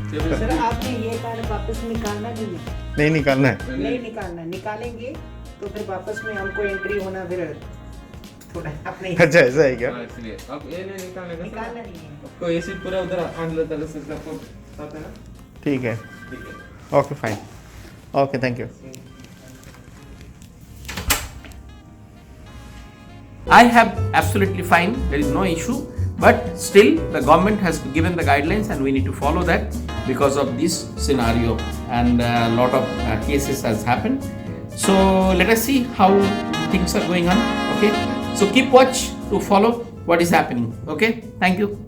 Sir आपने ये card वापस निकालना नहीं है। नहीं निकालना है। नहीं निकालना, निकालेंगे तो फिर वापस में हमको एंट्री होना फिर थोड़ा अपने अच्छा ऐसा है क्या? हाँ, इसलिए अब ये नहीं निकालेगा। निकालना नहीं है। आपको एसी पूरा उधर आन लेता है, जैसे आपको पता है ना। ठीक है, ठीक है। Okay fine, okay thank you. I have absolutely fine, there is no issue, but still the government has given the guidelines and we need to follow that because of this scenario, and a lot of cases has happened. So let us see how things are going on. Okay, so keep watch to follow what is happening. Okay, thank you.